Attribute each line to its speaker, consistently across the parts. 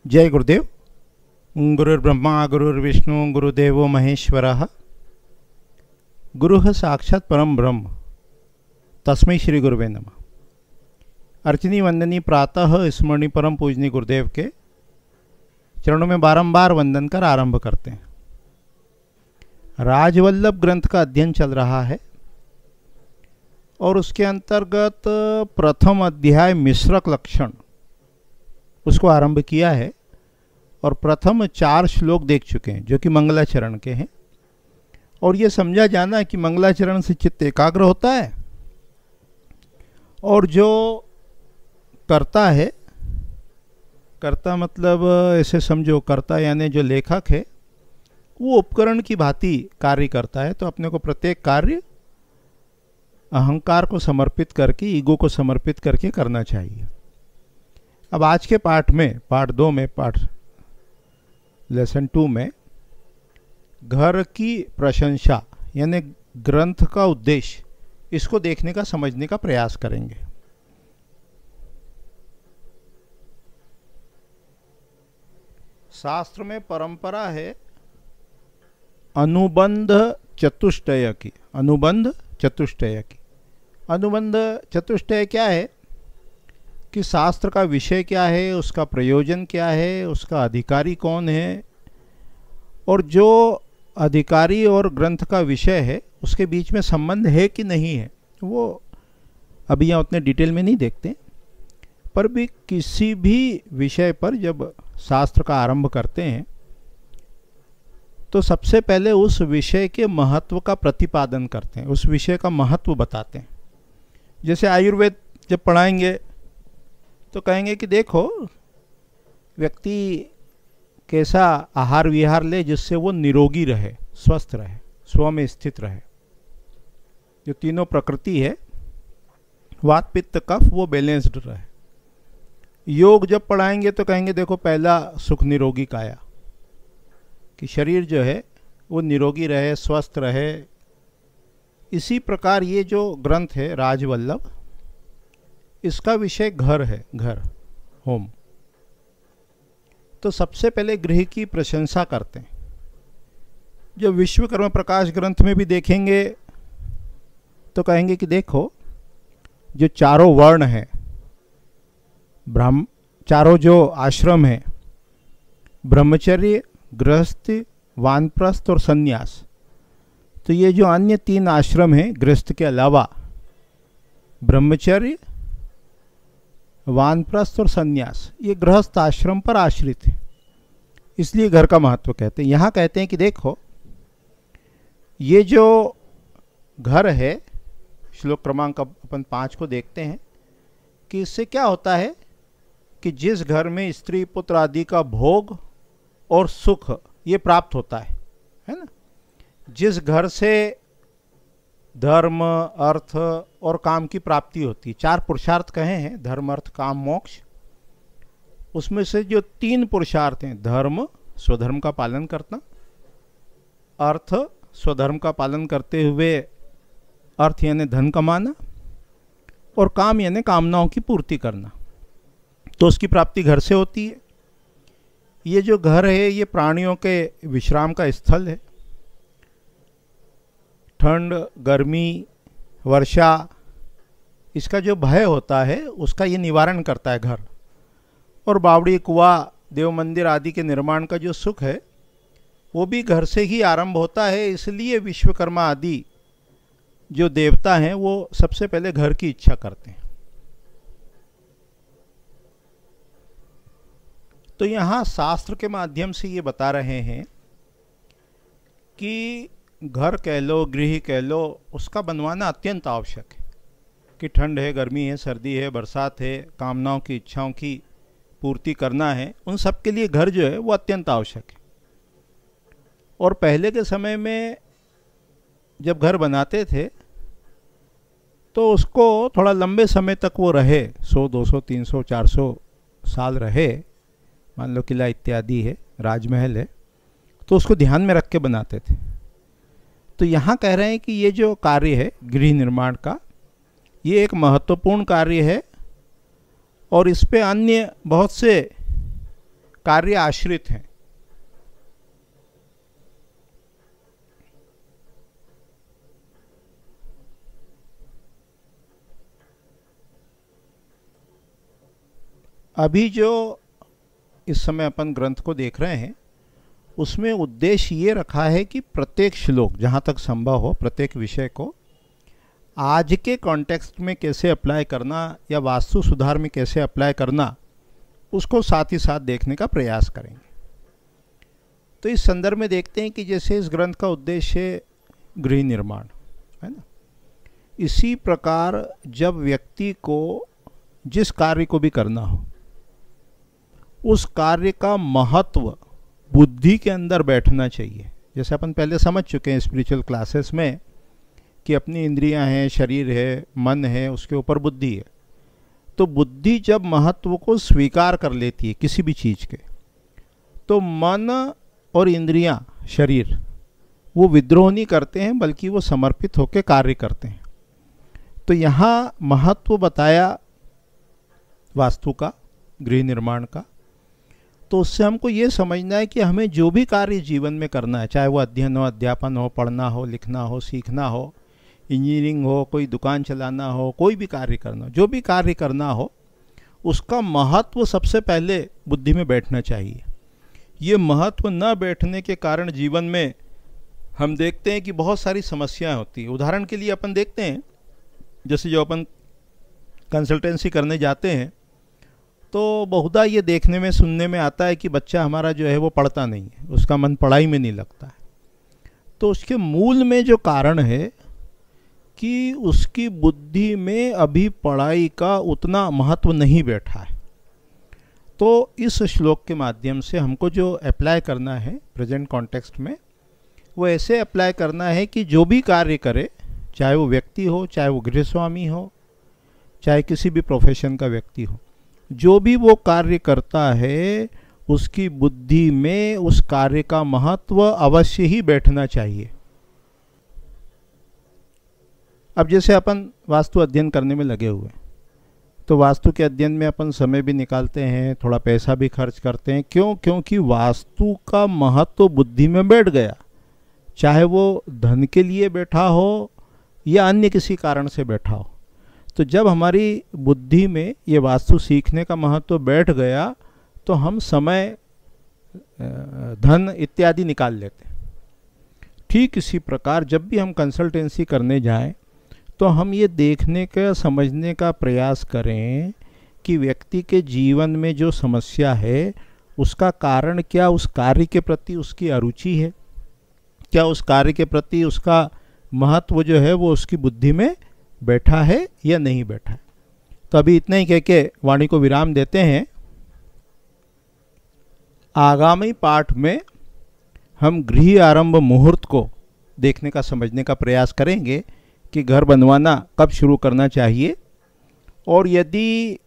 Speaker 1: जय गुरुदेव। गुरुर्ब्रह्मा गुरुर्विष्णु गुरुदेवो महेश्वरः। गुरुः साक्षात् परम ब्रह्म तस्मै श्री गुरुवे नमः। अर्चनी वंदनी प्रातः स्मरणी परम पूजनी गुरुदेव के चरणों में बारंबार वंदन कर आरंभ करते हैं। राजवल्लभ ग्रंथ का अध्ययन चल रहा है और उसके अंतर्गत प्रथम अध्याय मिश्रक लक्षण उसको आरंभ किया है और प्रथम 4 श्लोक देख चुके हैं जो कि मंगलाचरण के हैं। और ये समझा जाना है कि मंगलाचरण से चित्त एकाग्र होता है और जो करता है, कर्ता मतलब ऐसे समझो, कर्ता यानी जो लेखक है वो उपकरण की भांति कार्य करता है। तो अपने को प्रत्येक कार्य अहंकार को समर्पित करके, ईगो को समर्पित करके करना चाहिए। अब आज के पाठ में, पाठ 2 में, लेसन 2 में घर की प्रशंसा यानी ग्रंथ का उद्देश्य, इसको देखने का, समझने का प्रयास करेंगे। शास्त्र में परंपरा है अनुबंध चतुष्टय की। अनुबंध चतुष्टय की। अनुबंध चतुष्टय क्या है कि शास्त्र का विषय क्या है, उसका प्रयोजन क्या है, उसका अधिकारी कौन है, और जो अधिकारी और ग्रंथ का विषय है उसके बीच में संबंध है कि नहीं है, वो अभी यहाँ उतने डिटेल में नहीं देखते। पर भी किसी भी विषय पर जब शास्त्र का आरंभ करते हैं तो सबसे पहले उस विषय के महत्व का प्रतिपादन करते हैं, उस विषय का महत्व बताते हैं। जैसे आयुर्वेद जब पढ़ाएंगे तो कहेंगे कि देखो व्यक्ति कैसा आहार विहार ले जिससे वो निरोगी रहे, स्वस्थ रहे, स्व में स्थित रहे। जो तीनों प्रकृति है, वात पित्त कफ, वो बैलेंस्ड रहे। योग जब पढ़ाएंगे तो कहेंगे देखो पहला सुख निरोगी काया, कि शरीर जो है वो निरोगी रहे, स्वस्थ रहे। इसी प्रकार ये जो ग्रंथ है राजवल्लभ, इसका विषय घर है, घर, होम। तो सबसे पहले गृह की प्रशंसा करते हैं। जो विश्वकर्मा प्रकाश ग्रंथ में भी देखेंगे तो कहेंगे कि देखो जो चारों वर्ण हैं, चारों जो आश्रम हैं, ब्रह्मचर्य, गृहस्थी, वानप्रस्थ और सन्यास, तो ये जो अन्य 3 आश्रम हैं गृहस्थ के अलावा, ब्रह्मचर्य, वानप्रस्थ और सन्यास, ये गृहस्थ आश्रम पर आश्रित है, इसलिए घर का महत्व कहते हैं। यहाँ कहते हैं कि देखो ये जो घर है, श्लोक क्रमांक अपन 5 को देखते हैं कि इससे क्या होता है कि जिस घर में स्त्री पुत्र आदि का भोग और सुख ये प्राप्त होता है ना, जिस घर से धर्म, अर्थ और काम की प्राप्ति होती है, 4 पुरुषार्थ कहे हैं, धर्म, अर्थ, काम, मोक्ष। उसमें से जो 3 पुरुषार्थ हैं, धर्म, स्वधर्म का पालन करना, अर्थ, स्वधर्म का पालन करते हुए अर्थ यानी धन कमाना, और काम यानी कामनाओं की पूर्ति करना, तो उसकी प्राप्ति घर से होती है। ये जो घर है ये प्राणियों के विश्राम का स्थल है। ठंड, गर्मी, वर्षा, इसका जो भय होता है उसका ये निवारण करता है घर। और बावड़ी, कुआं, देव मंदिर आदि के निर्माण का जो सुख है वो भी घर से ही आरंभ होता है। इसलिए विश्वकर्मा आदि जो देवता हैं वो सबसे पहले घर की इच्छा करते हैं। तो यहाँ शास्त्र के माध्यम से ये बता रहे हैं कि घर कह लो, गृह कह लो, उसका बनवाना अत्यंत आवश्यक है। कि ठंड है, गर्मी है, सर्दी है, बरसात है, कामनाओं की, इच्छाओं की पूर्ति करना है, उन सब के लिए घर जो है वो अत्यंत आवश्यक है। और पहले के समय में जब घर बनाते थे तो उसको थोड़ा लंबे समय तक वो रहे, 100, 200, 300, 400 साल रहे। मान लो किला इत्यादि है, राजमहल है, तो उसको ध्यान में रख के बनाते थे। तो यहाँ कह रहे हैं कि ये जो कार्य है गृह निर्माण का, ये एक महत्वपूर्ण कार्य है और इस पे अन्य बहुत से कार्य आश्रित हैं। अभी जो इस समय अपन ग्रंथ को देख रहे हैं उसमें उद्देश्य ये रखा है कि प्रत्येक श्लोक जहाँ तक संभव हो प्रत्येक विषय को आज के कॉन्टेक्स्ट में कैसे अप्लाई करना या वास्तु सुधार में कैसे अप्लाई करना उसको साथ ही साथ देखने का प्रयास करेंगे। तो इस संदर्भ में देखते हैं कि जैसे इस ग्रंथ का उद्देश्य गृह निर्माण है ना, इसी प्रकार जब व्यक्ति को जिस कार्य को भी करना हो उस कार्य का महत्व बुद्धि के अंदर बैठना चाहिए। जैसे अपन पहले समझ चुके हैं स्पिरिचुअल क्लासेस में कि अपनी इंद्रियां हैं, शरीर है, मन है, उसके ऊपर बुद्धि है। तो बुद्धि जब महत्व को स्वीकार कर लेती है किसी भी चीज़ के, तो मन और इंद्रियां, शरीर, वो विद्रोह नहीं करते हैं बल्कि वो समर्पित होकर कार्य करते हैं। तो यहाँ महत्व बताया वास्तु का, गृह निर्माण का। तो उससे हमको ये समझना है कि हमें जो भी कार्य जीवन में करना है, चाहे वो अध्ययन हो, अध्यापन हो, पढ़ना हो, लिखना हो, सीखना हो, इंजीनियरिंग हो, कोई दुकान चलाना हो, कोई भी कार्य करना हो, जो भी कार्य करना हो उसका महत्व सबसे पहले बुद्धि में बैठना चाहिए। ये महत्व न बैठने के कारण जीवन में हम देखते हैं कि बहुत सारी समस्याएं होती है। उदाहरण के लिए अपन देखते हैं जैसे जो अपन कंसल्टेंसी करने जाते हैं तो बहुधा ये देखने में, सुनने में आता है कि बच्चा हमारा जो है वो पढ़ता नहीं है, उसका मन पढ़ाई में नहीं लगता है। तो उसके मूल में जो कारण है कि उसकी बुद्धि में अभी पढ़ाई का उतना महत्व नहीं बैठा है। तो इस श्लोक के माध्यम से हमको जो अप्लाई करना है प्रेजेंट कॉन्टेक्स्ट में, वो ऐसे अप्लाई करना है कि जो भी कार्य करे, चाहे वो व्यक्ति हो, चाहे वो गृहस्वामी हो, चाहे किसी भी प्रोफेशन का व्यक्ति हो, जो भी वो कार्य करता है उसकी बुद्धि में उस कार्य का महत्व अवश्य ही बैठना चाहिए। अब जैसे अपन वास्तु अध्ययन करने में लगे हुए, तो वास्तु के अध्ययन में अपन समय भी निकालते हैं, थोड़ा पैसा भी खर्च करते हैं। क्यों? क्योंकि वास्तु का महत्व बुद्धि में बैठ गया, चाहे वो धन के लिए बैठा हो या अन्य किसी कारण से बैठा हो। तो जब हमारी बुद्धि में ये वास्तु सीखने का महत्व बैठ गया तो हम समय, धन इत्यादि निकाल लेते हैं। ठीक इसी प्रकार जब भी हम कंसल्टेंसी करने जाएं तो हम ये देखने का, समझने का प्रयास करें कि व्यक्ति के जीवन में जो समस्या है उसका कारण क्या, उस कार्य के प्रति उसकी अरुचि है क्या, उस कार्य के प्रति उसका महत्व जो है वो उसकी बुद्धि में बैठा है या नहीं बैठा है। तो अभी इतना ही कह के वाणी को विराम देते हैं। आगामी पाठ में हम गृह आरंभ मुहूर्त को देखने का, समझने का प्रयास करेंगे कि घर बनवाना कब शुरू करना चाहिए, और यदि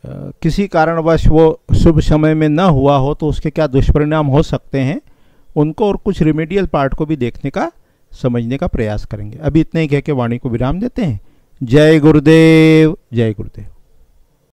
Speaker 1: किसी कारणवश वो शुभ समय में न हुआ हो तो उसके क्या दुष्परिणाम हो सकते हैं उनको, और कुछ रेमेडियल पार्ट को भी देखने का, समझने का प्रयास करेंगे। अभी इतने ही कह के वाणी को विराम देते हैं। जय गुरुदेव, जय गुरुदेव।